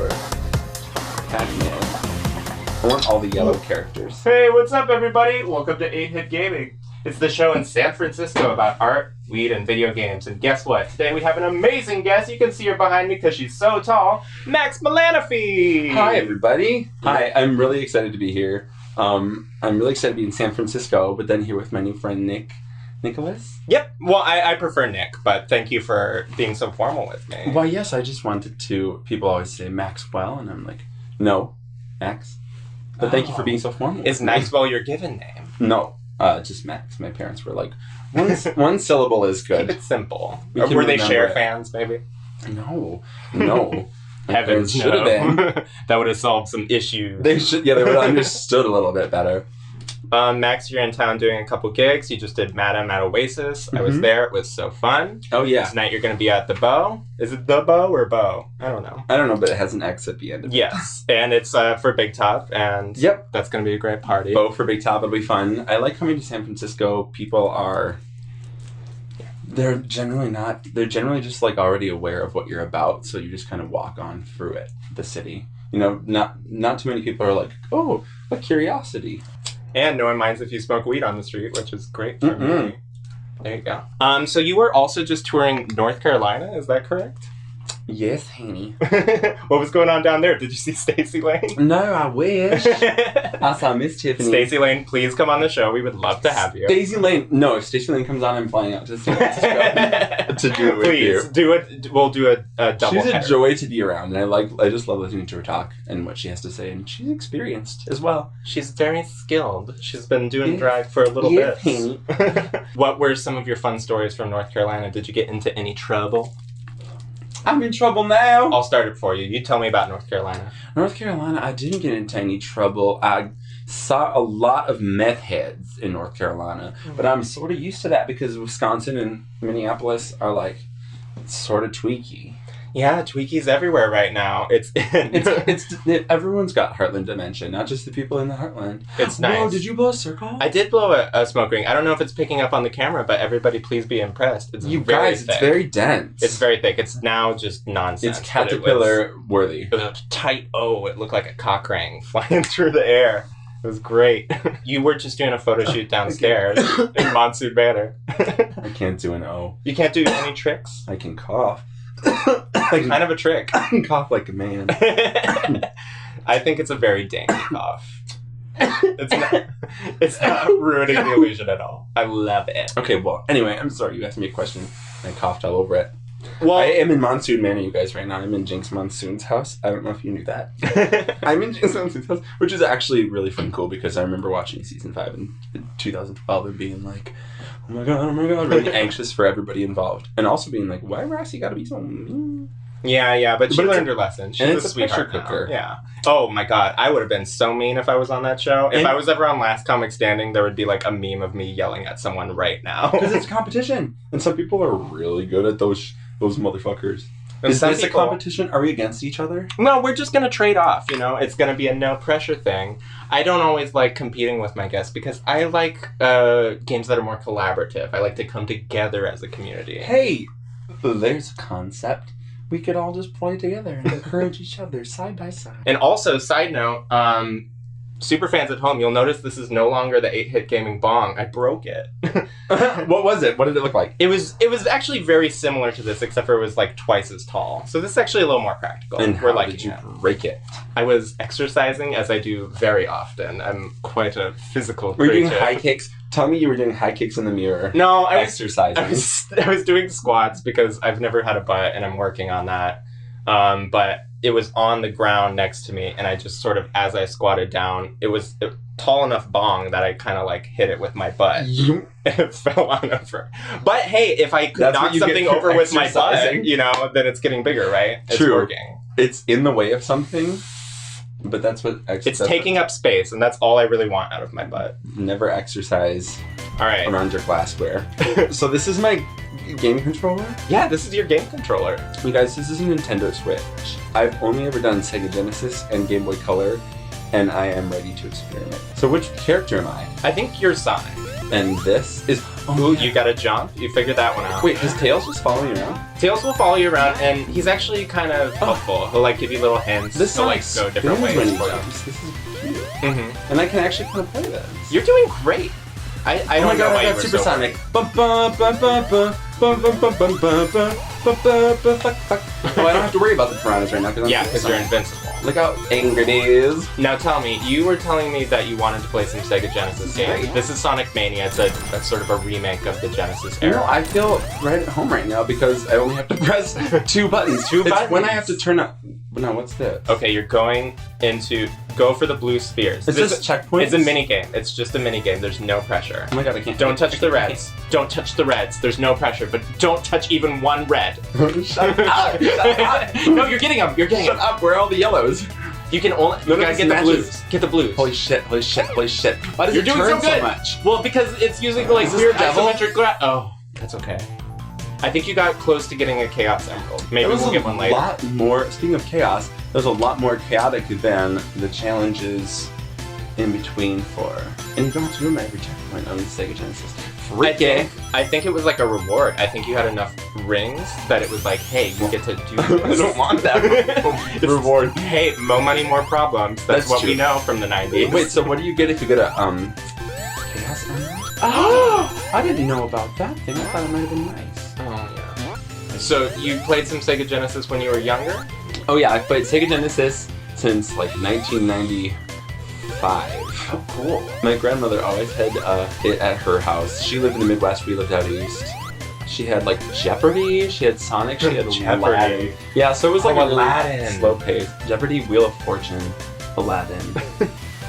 or Pac-Man. I want all the yellow characters. Hey, what's up, everybody? Welcome to 8-Hit Gaming. It's the show in San Francisco about art, weed, and video games. And guess what? Today we have an amazing guest. You can see her behind me because she's so tall. Malanaphy! Hi, everybody. Hi, I'm really excited to be here. I'm really excited to be in San Francisco, but then here with my new friend, Nicholas? Yep. Well, I prefer Nick, but thank you for being so formal with me. Why, yes, I just wanted to... People always say Maxwell, and I'm like, no, Max. But thank you for being so formal. Is Maxwell your given name? No. Just Max. My parents were like, one syllable is good. Keep it simple. Were they Cher fans, maybe? No. Heavens, should have been. That would have solved some issues. They would have understood a little bit better. Max, you're in town doing a couple gigs. You just did Madam at Oasis. I was there. It was so fun. Oh, yeah. Tonight you're going to be at the Bow. Is it the Bow or Bow? I don't know. I don't know, but it has an X at the end of it. Yes, and it's for Big Top, and yep, that's going to be a great party. Bow for Big Top. It'll be fun. I like coming to San Francisco. People are... They're generally just like already aware of what you're about, so you just kind of walk on through it, the city. You know, not too many people are like, oh, a curiosity. And no one minds if you smoke weed on the street, which is great for me. There you go. So you were also just touring North Carolina, is that correct? Yes, honey. What was going on down there? Did you see Stacey Lane? No, I wish. I saw Miss Tiffany. Stacey Lane, please come on the show. We would love to have you. Stacey Lane. No, if Stacey Lane comes on, I'm flying out to San Francisco to do it with you. Please, do it. We'll do a double She's header. a joy to be around, and I just love listening to her talk and what she has to say, and she's experienced as well. She's very skilled. She's been doing drag for a little bit. What were some of your fun stories from North Carolina? Did you get into any trouble? I'm in trouble now. I'll start it for you. You tell me about North Carolina. North Carolina, I didn't get into any trouble. I saw a lot of meth heads in North Carolina, but I'm sort of used to that because Wisconsin and Minneapolis are like sort of tweaky. Yeah, tweakies everywhere right now. It's everyone's got Heartland dementia, not just the people in the Heartland. It's nice. Whoa, did you blow a circle? I did blow a smoke ring. I don't know if it's picking up on the camera, but everybody please be impressed. It's It's very dense. It's very thick. It's now just nonsense. It's caterpillar worthy. It was a tight O. It looked like a cock ring flying through the air. It was great. You were just doing a photo shoot downstairs in Monsoon Manor. I can't do an O. You can't do any tricks? I can cough. Kind of a trick. I can cough like a man. I think it's a very dainty cough. It's not ruining the illusion at all. I love it. Okay, well, anyway, I'm sorry you asked me a question. I coughed all over it. Well, I am in Monsoon Manor, you guys, right now. I'm in Jinx Monsoon's house. I don't know if you knew that. I'm in Jinx Monsoon's house, which is actually really fun cool because I remember watching season 5 in 2012 and being like, oh my god, really anxious for everybody involved. And also being like, why Rossi gotta be so mean? Yeah, but she learned her lesson. She's and it's a sweetheart pressure cooker. Now. Yeah. Oh my god, I would have been so mean if I was on that show. If I was ever on Last Comic Standing, there would be like a meme of me yelling at someone right now. Because it's competition. And some people are really good at those motherfuckers. And is this a competition? Are we against each other? No, we're just going to trade off, you know? It's going to be a no-pressure thing. I don't always like competing with my guests because I like games that are more collaborative. I like to come together as a community. Hey, there's a concept. We could all just play together and encourage each other side by side. And also, side note, super fans at home, you'll notice this is no longer the 8-Hit Gaming bong. I broke it. What was it? What did it look like? It was actually very similar to this, except for it was like twice as tall. So this is actually a little more practical. And how did you break it? I was exercising, as I do very often. I'm quite a physical creature. Were you doing high kicks? Tell me you were doing high kicks in the mirror. No, I was exercising. I was doing squats because I've never had a butt and I'm working on that. But it was on the ground next to me, and I just sort of, as I squatted down, it was a tall enough bong that I kind of like hit it with my butt. And it fell on over. But hey, if I could knock something over with my butt, you know, then it's getting bigger, right? It's True. Working. It's in the way of something, but that's what it's taking up space, and that's all I really want out of my butt. Never exercise around your glassware. So this is my game controller? Yeah, this is your game controller. You guys, this is a Nintendo Switch. I've only ever done Sega Genesis and Game Boy Color, and I am ready to experiment. So which character am I? I think you're Sonic. And this is... Ooh, you gotta jump. You figured that one out. Wait, does Tails just follow you around? Tails will follow you around, and he's actually kind of helpful. He'll like give you little hints. This to like go different ways. When he jumps. This is cute. Mm-hmm. And I can actually kind of play this. You're doing great. I don't know why you were supersonic. so Oh, I don't have to worry about the piranhas right now. because you're invincible. Look how angry it is. Now tell me, you were telling me that you wanted to play some Sega Genesis games. Right. This is Sonic Mania. It's a sort of a remake of the Genesis You era. know, I feel right at home right now because I only have to press 2 buttons. It's when I have to turn up. No, what's this? Okay, you're going into... Go for the blue spheres. Is this checkpoints? It's a mini game. It's just a mini game. There's no pressure. Oh my god, I can't. Don't touch the reds. Don't touch the reds. There's no pressure, but don't touch even one red. Shut up! Shut up! No, you're getting them. You're getting Shut them. up! Where are all the yellows? You can only... You gotta get the blues. Get the blues. Holy shit! Holy shit! Holy shit! Why does You're it doing turn so good. much? Well, because it's using like Is this weird devil? isometric Oh, that's okay. I think you got close to getting a Chaos Emerald. Maybe There was we'll get one later. a lot more. Speaking of chaos, there's a lot more chaotic than the challenges in between for. And you don't have to remember every checkpoint on the Sega Genesis. I think it was like a reward. I think you had enough rings that it was like, hey, you get to do this. I don't want that reward. Hey, more money, more problems. That's what true. we know from the 90s. Wait, so what do you get if you get a Chaos Emerald? Oh, I didn't know about that thing. I thought it might have been nice. Oh, yeah. So you played some Sega Genesis when you were younger? Oh yeah, I've played Sega Genesis since like 1995. Oh, cool. My grandmother always had it at her house. She lived in the Midwest, we lived out east. She had like Jeopardy, she had Sonic, she had Jeopardy. Aladdin. Yeah, so it was like Aladdin. a really slow pace. Jeopardy, Wheel of Fortune, Aladdin.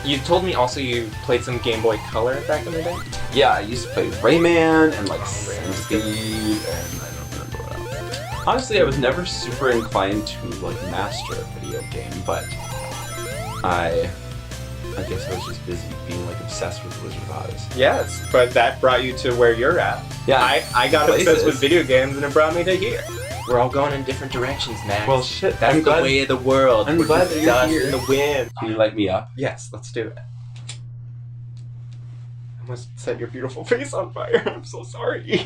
You told me also you played some Game Boy Color back in the day? Yeah, I used to play Rayman and like Speed and I don't remember what else. Honestly, I was never super inclined to like master a video game, but I guess I was just busy being like obsessed with Wizard of Oz. Yes, but that brought you to where you're at. Yeah, I got places. obsessed with video games and it brought me to here. We're all going in different directions, Max. Well, shit. That's the way of the world. I'm We're glad just that you're dust here. in the wind. Can you light me up? Yes, let's do it. I must set your beautiful face on fire. I'm so sorry.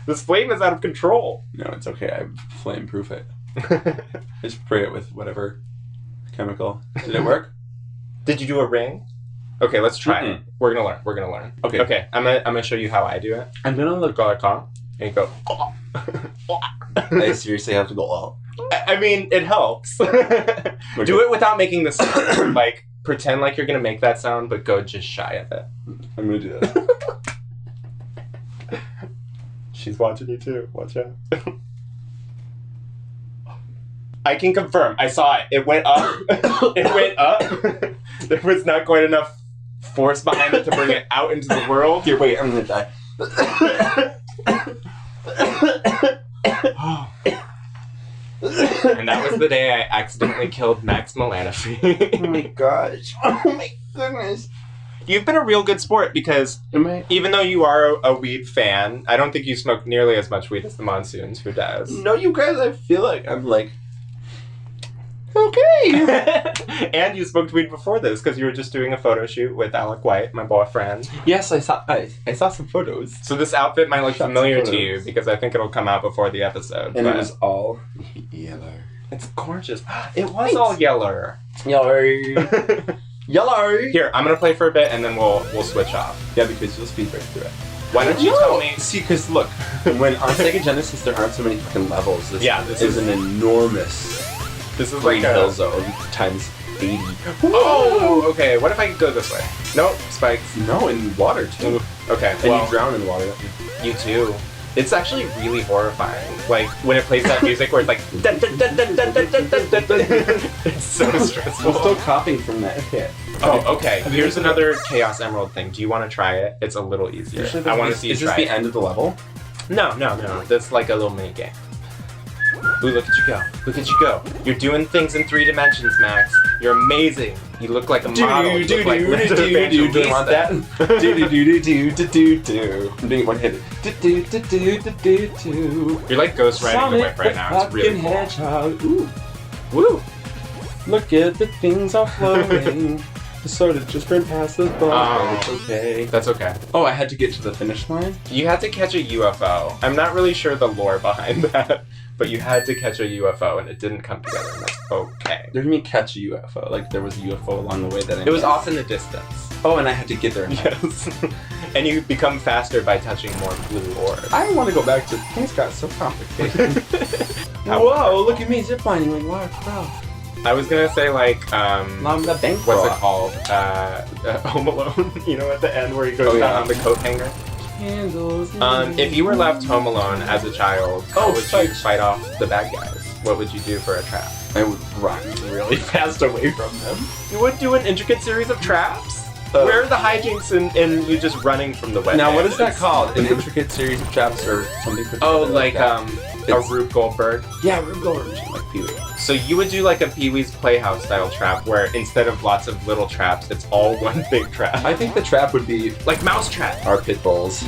This flame is out of control. No, it's okay. I flame proof it. Just spray it with whatever chemical. Did it work? Did you do a ring? Okay, let's try it. We're gonna learn. We're gonna learn. Okay. Okay. I'm gonna show you how I do it. I'm gonna look. Go like that, and you go. I seriously have to go all. I mean, it helps. Do it without making the sound. Like, pretend like you're gonna make that sound, but go just shy of it. I'm gonna do that. She's watching you too. Watch out. I can confirm. I saw it. It went up. It went up. There was not quite enough force behind it to bring it out into the world. Here, wait. I'm gonna die. And that was the day I accidentally killed Max Malanaphy. Oh my gosh. Oh my goodness. You've been a real good sport because Am I? even though you are a weed fan, I don't think you smoke nearly as much weed as the Monsoons, who does. No, you guys. I feel like I'm like. Okay. And you smoked weed before this because you were just doing a photo shoot with Alec White, my boyfriend. Yes, I saw some photos. So this outfit might look Shots of familiar to photos. you because I think it'll come out before the episode. And but it was all yellow. it's gorgeous. It was all yellow. Yellow. Yellow. Here, I'm gonna play for a bit and then we'll switch off. Yeah, because you'll speed right through it. Why don't you tell me? See, because look, when on Sega Genesis there aren't so many fucking levels. This is an enormous This is green like hill a. zone times 80. Oh, okay. What if I go this way? Nope, spikes. No, in water too. Okay, And well, you drown in water. you too. It's actually really horrifying. Like when it plays that music where it's like. Dun, dun, dun, dun, dun, dun, dun, dun, dun, dun. It's so stressful. I'm still coughing from that hit. Oh, okay. Here's another Chaos Emerald thing. Do you want to try it? It's a little easier. I want to see you Is this try the it. end of the level? No. That's like a little mini game. Ooh, look at you go. Look at you go. You're doing things in 3 dimensions, Max. You're amazing. You look like a model. You look like Linda Do you Evangelista. want that? Do. I'm doing one hit. Do. You're like Ghost Riding the Whip right now. It's really cool. Hedgehog. Ooh. Woo! Look at the things are floating. The soda just ran past the bar. It's okay. That's okay. Oh, I had to get to the finish line? You had to catch a UFO. I'm not really sure the lore behind that, but you had to catch a UFO and it didn't come together, and that's okay. There didn't mean catch a UFO. Like, there was a UFO along the way that I It was missed. off in the distance. Oh, and I had to get there. Yes. And you become faster by touching more blue orbs. I want to go back to... Things got so complicated. Whoa, look at me ziplining like Lara Croft. I was gonna say like, the bank what's it called? Home Alone. You know, at the end where he goes down on the coat hanger. Candles. If you were left home alone as a child, how would you fight off the bad guys? What would you do for a trap? I would run really fast away from them. You would do an intricate series of traps? Where are the hijinks in you just running from the wet Now, what is bandits? that called? An intricate series of traps or something? Oh, like that? a Rube Goldberg. Yeah, Rube Goldberg, like Pee-wee. So you would do like a Pee-wee's Playhouse style trap where instead of lots of little traps, it's all one big trap. I think the trap would be Like Mousetrap. our pit bulls.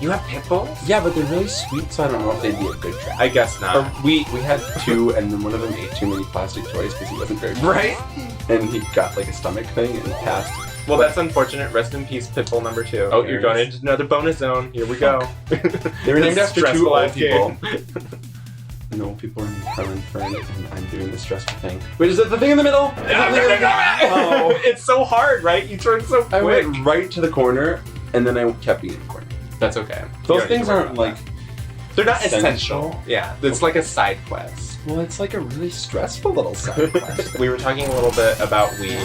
You have pit bulls? Yeah, but they're really sweet, so I don't know if they'd be a good trap. I guess not. Or we had two, and then one of them ate too many plastic toys because he wasn't very Right? and he got like a stomach thing and passed. Well, that's unfortunate. Rest in peace, Pitbull number 2. Oh, you're going into another bonus zone. Here we go. They were named after two Stressful old ass people. game. And old people are named Carmen Fern, and I'm doing the stressful thing. Wait, is it the thing in the middle? Oh, it's so hard, right? You turn so quick. I went right to the corner, and then I kept being in the corner. That's okay. Those things aren't like... They're not essential. essential. Yeah, it's like a side quest. Well, it's like a really stressful little side quest. We were talking a little bit about weed.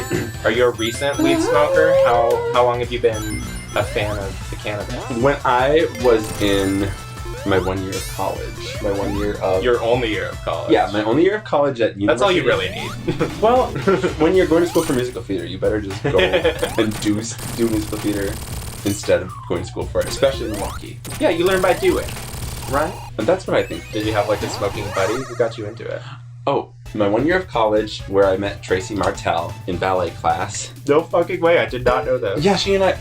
Are you a recent weed smoker? How long have you been a fan of the cannabis? When I was in my 1 year of college, my 1 year of... Your only year of college. Yeah, my only year of college at university. That's all you really need. Well, when you're going to school for musical theater, you better just go and do musical theater instead of going to school for it, especially in Milwaukee. Yeah, you learn by doing, right? And that's what I think. Did you have like a smoking buddy who got you into it? Oh, my 1 year of college where I met Tracie Martel in ballet class. No fucking way, I did not know this. Yeah, she and I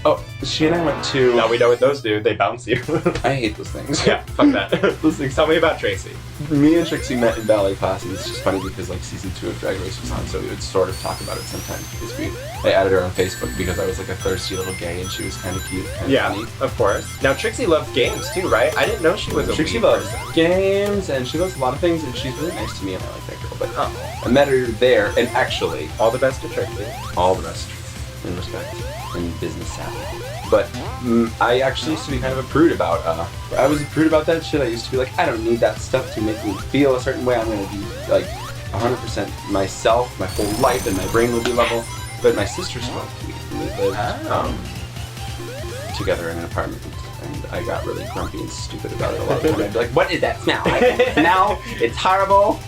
went to... Now we know what those do, they bounce you. I hate those things. Yeah, fuck that. Those things. Tell me about Tracie. Me and Trixie met in ballet class, and it's just funny because like season 2 of Drag Race was on, so we would sort of talk about it sometimes because I added her on Facebook because I was like a thirsty little gay and she was kind of cute, kind of funny. Of course. Now Trixie loved games too, right? I didn't know she was a Trixie weed loves person. games and she loves a lot of things, and she's really nice to me, and I like that girl. But I met her there, and actually, All the best to Trixie. all the rest in respect and business savvy. But I actually used to be kind of a prude about, I was a prude about that shit. I used to be like, I don't need that stuff to make me feel a certain way. I'm going to be like 100% myself, my whole life, and my brain will be level. But my sister smoked weed, and we lived together in an apartment. And I got really grumpy and stupid about it a lot of the time. I'd be like, what is that smell? I can smell. It's horrible.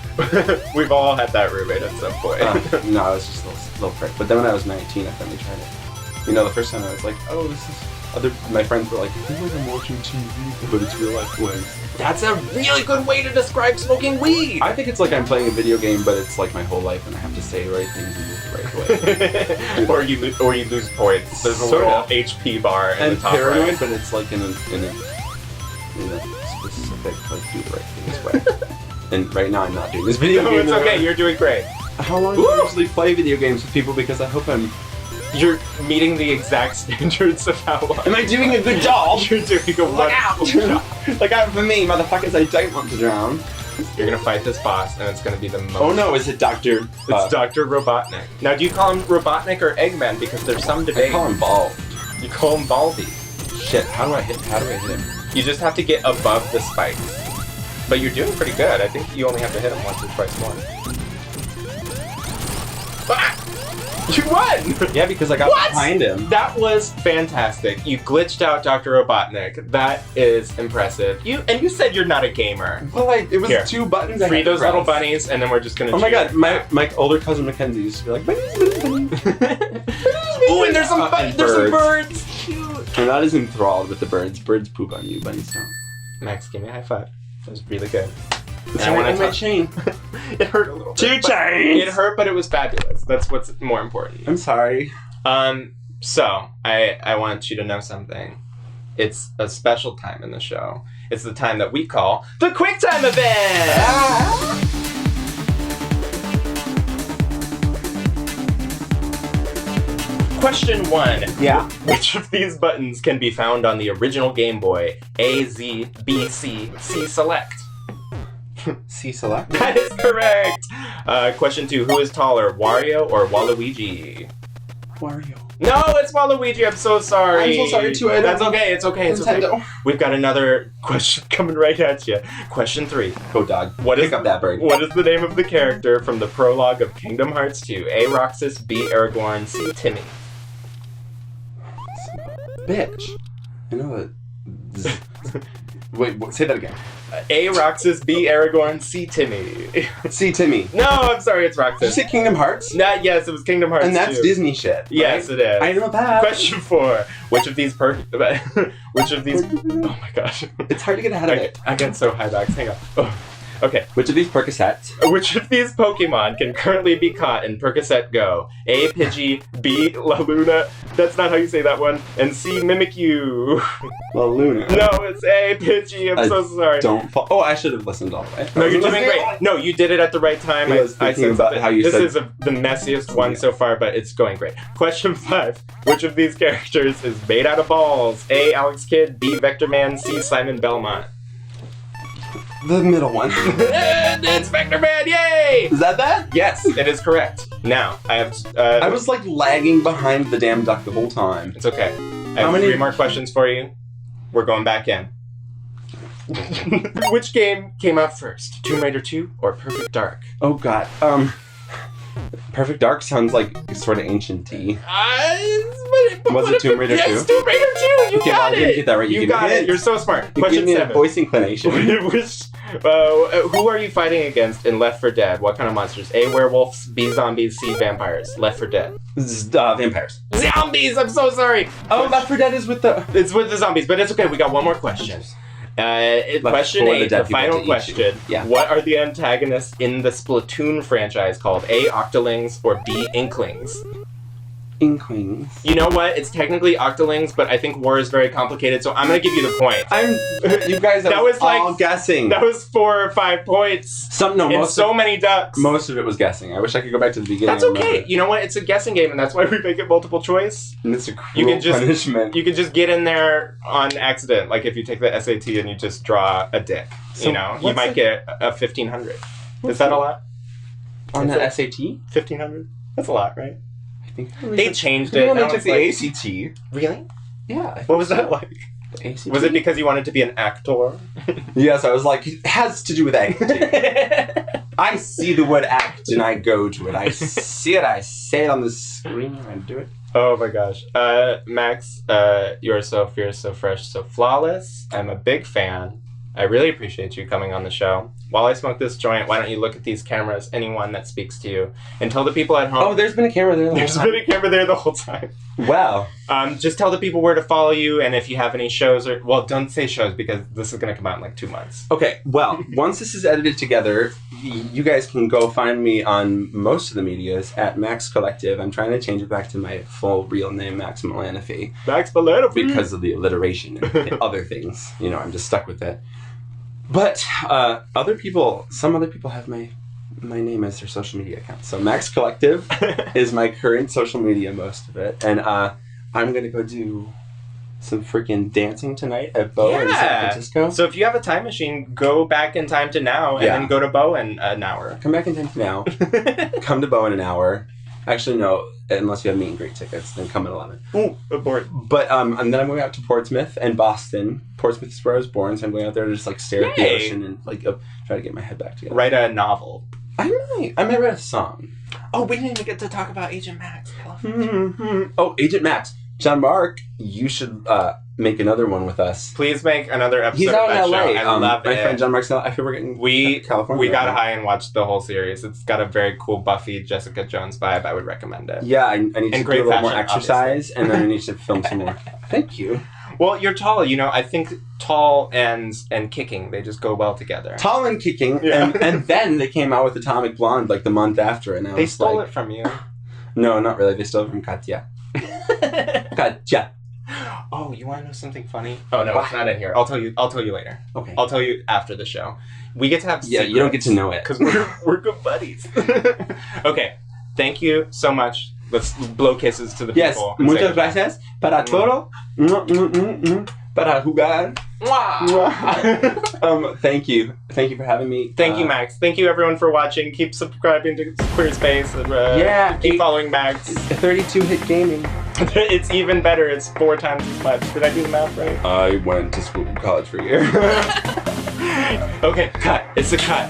We've all had that roommate at some point. No, I was just a little prick. But then when I was 19, I finally tried it. You know, the first time I was like, oh, this is... My friends were like, I feel like I'm watching TV, but it's real life play. That's a really good way to describe smoking weed! I think it's like I'm playing a video game, but it's like my whole life, and I have to say the right things and move the right way. or you lose points. There's a Sort little of. HP bar in And the top paranoid, right. but it's like in a specific, like, do the right things way. And right now I'm not doing this video No, game. it's okay. You're doing great. How long do you usually play video games with people? Because I hope I'm... You're meeting the exact standards of how long. Am I doing a good job? You're doing a wonderful job. Look out for me, motherfuckers, I don't want to drown. You're gonna fight this boss, and it's gonna be the most... Oh no, is it Dr. It's Dr. Robotnik. Now, do you call him Robotnik or Eggman? Because there's some I debate. call him Bald. You call him Baldy. Shit, how do I hit him? You just have to get above the spikes. But you're doing pretty good. I think you only have to hit him once or twice more. Ah! You won! Yeah, because I got behind him. That was fantastic. You glitched out Dr. Robotnik. That is impressive. You said you're not a gamer. Well, it was Here. 2 buttons. Free those little bunnies, and then we're just gonna. Oh my god, my older cousin Mackenzie used to be like, bunnies, bunnies, bunnies. Ooh, and there's some And there's some birds. birds. Cute. I'm not as enthralled with the birds. Birds poop on you, bunnies don't. Max, give me a high five. That was really good. It's I wanna on my touch- chain. It hurt a little bit. 2 chains! It hurt, but it was fabulous. That's what's more important. I'm sorry. So I want you to know something. It's a special time in the show. It's the time that we call the Quick Time Event! Question 1. Yeah. Which of these buttons can be found on the original Game Boy? A, Z, B, C, C, select. C select? That is correct. Question 2. Who is taller, Wario or Waluigi? Wario. No, it's Waluigi. I'm so sorry. I'm so sorry too. That's okay. It's okay. It's okay. We've got another question coming right at you. Question 3. Go dog. Pick up that bird. What is the name of the character from the prologue of Kingdom Hearts 2? A, Roxas, B, Aragorn, C, Timmy. Bitch. I know that. Wait, say that again. A, Roxas, B, Aragorn, C, Timmy. C, Timmy. No, I'm sorry, it's Roxas. Did you say Kingdom Hearts? Yes, it was Kingdom Hearts 2. And that's Disney shit. Right? Yes, it is. I know that. Question 4. Which of these... Oh my gosh. It's hard to get ahead of it. I get so high backs. Hang on. Oh. Okay. Which of these Percocets? Which of these Pokemon can currently be caught in Percocet Go? A, Pidgey, B, La Luna, that's not how you say that one, and C, Mimikyu. La Luna. No, it's A, Pidgey, I'm so sorry. Don't fall. Oh, I should have listened all the way. No, you're doing great. No, you did it at the right time. I was thinking about how you said... said... This is the messiest one so far, but it's going great. Question 5. Which of these characters is made out of balls? A, Alex Kidd, B, Vector Man, C, Simon Belmont. The middle one. It's Vector Man, yay! Is that? Yes, it is correct. Now, I have... I was like lagging behind the damn duck the whole time. It's okay. I have 3 more questions for you. We're going back in. Which game came out first? Tomb Raider 2 or Perfect Dark? Oh god. Perfect Dark sounds like sort of ancient-y. Was it Tomb Raider 2? Yes, Tomb Raider 2! You got I didn't get that right. You got it. You're so smart. Question 7. Voice inclination. Who are you fighting against in Left 4 Dead? What kind of monsters? A, werewolves, B, zombies, C, vampires. Left 4 Dead. Vampires. Zombies! I'm so sorry! Oh, Left 4 Dead is with the... It's with the zombies, but it's okay. We got one more question. Question 8, the final question. Yeah. What are the antagonists in the Splatoon franchise called? A, Octolings, or B, Inklings? Inklings. You know what? It's technically Octolings, but I think war is very complicated, so I'm gonna give you the point. You guys, that was all guessing. That was 4 or 5 points. Many ducks. Most of it was guessing. I wish I could go back to the beginning. That's okay. You know what? It's a guessing game, and that's why we make it multiple choice. And it's a cruel punishment. You can just get in there on accident, like if you take the SAT and you just draw a dick. So you might get a 1,500. Is that a lot? On the SAT? 1,500? That's a lot, right? They changed it. They took the ACT. Really? Yeah. What was that like? The ACT? Was it because you wanted to be an actor? Yes, I was like, it has to do with acting. I see the word act and I go to it. I see it, I say it on the screen and I do it. Oh my gosh. Max, you're so fierce, so fresh, so flawless. I'm a big fan. I really appreciate you coming on the show. While I smoke this joint, why don't you look at these cameras, anyone that speaks to you, and tell the people at home... Oh, there's been a camera there the whole time. There's been a camera there the whole time. Wow. Just tell the people where to follow you, and if you have any shows or... Well, don't say shows, because this is going to come out in like 2 months. Okay, well, once this is edited together, you guys can go find me on most of the medias at Max Collective. I'm trying to change it back to my full real name, Max Malanaphy. Max Malanaphy! Because of the alliteration and other things. You know, I'm just stuck with it. But some other people have my name as their social media account. So Max Collective is my current social media, most of it. And I'm going to go do some freaking dancing tonight at Bo in San Francisco. So if you have a time machine, go back in time to now and then go to Bo in an hour. Come back in time to now. Come to Bo in an hour. Actually, no, unless you have meet and greet tickets, then come at 11. Ooh, abort. But and then I'm going out to Portsmouth and Boston. Portsmouth is where I was born, so I'm going out there to just like stare at the ocean and like try to get my head back together. Write a novel. I might write a song. Oh, we didn't even get to talk about Agent Max. Oh, Agent Max. John Mark, you should make another one with us. Please make another episode. He's out of that in LA. Show. I love my it. friend John Mark's out. I feel we're getting California. We got high and watched the whole series. It's got a very cool Buffy, Jessica Jones vibe. I would recommend it. Yeah, I need to do a little more exercise, obviously. And then I need to film some more. Thank you. Well, you're tall. You know, I think tall and kicking, they just go well together. Tall and kicking, and then they came out with Atomic Blonde like the month after, and they stole it from you. No, not really. They stole it from Katya. Katya. Oh, you want to know something funny? Oh no, it's not in here. I'll tell you later. Okay. I'll tell you after the show. We get to have secrets. You don't get to know it because we're good buddies. Okay. Thank you so much. Let's blow kisses to the Yes, people. muchas gracias para todo. Para jugar. Thank you for having me. Thank you, Max. Thank you, everyone, for watching. Keep subscribing to Queer Space. Keep following Max. 32 hit gaming. It's even better. It's 4 times as much. Did I do the math right? I went to college for a year. Okay, cut. It's a cut.